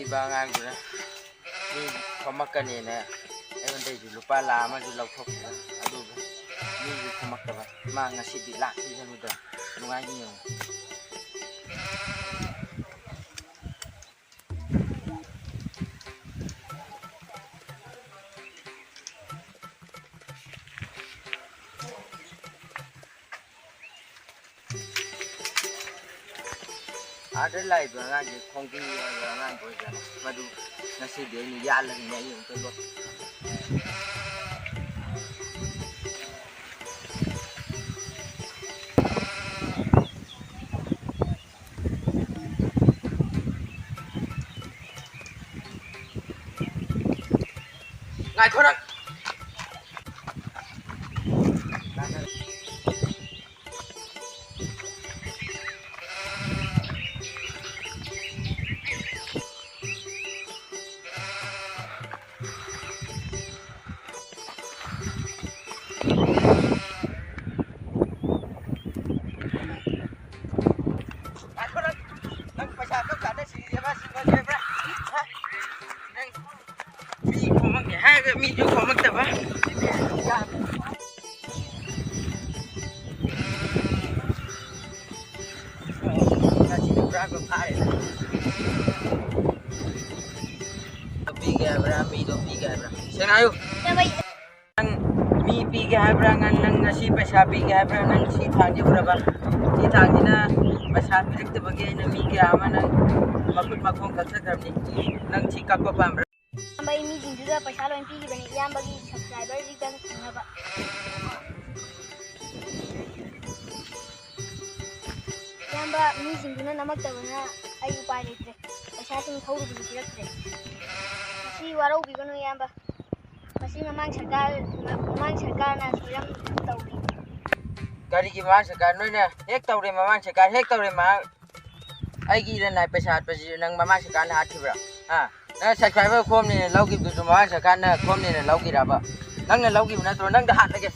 ꯄꯤꯕ ꯑꯉꯥꯡꯗꯨꯅ ꯃꯤ ꯈꯣꯝꯃꯛꯀꯅꯤꯅ ꯑꯩꯉꯣꯟꯗꯩꯁꯨ ꯂꯨꯄꯥ ꯂꯥꯈ ꯑꯃꯁꯨ ꯂꯧꯊꯣꯛꯈꯤꯕ ꯑꯗꯨꯒ ꯃꯤꯁꯨ ꯈꯣꯝꯃꯛꯇꯕ ꯃꯥ ꯉꯁꯤꯗꯤ ꯂꯥꯛꯈꯤꯁꯅꯨꯗ ꯅꯨꯡꯉꯥꯏꯅꯤ ꯌꯦꯡꯉꯨ आदर लाइब अगांगे खोंगी अगांग ओइजाना मदु नसीदे नि यालनि नै उनतो लो ngai khora mi ju ko mak taba ya ci bra ko phare pi ga bra mi do pi ga bra sen ayo nang mi pi ga bra ngan nang ngasi paisa pi ga bra nang si thang ji bra ba si thang ji na paisa pirik te bage na mi ga ama nang makut makhong khatha khamni nang si kak pa pam May meeting juga pasal yang pilih banyak yang bagi subscriber juga kenapa? Yang ba meeting juga nama tahunya ayu pai itu. Pasal sing tahu dulu tidak tu. Masih warau bikin yang ba. Masih memang sekal na suram tahu. Kari ki memang sekal ni na. Hek tahu deh memang sekal hek tahu deh memang. Aigi dan naik pesawat pesi nang memang sekal hati bra. Ha. Nah, subscriber kom ni lau ki tu cuma sekarang kom ni lau ki apa? Nang lau ki mana tu nang dah hat lagi.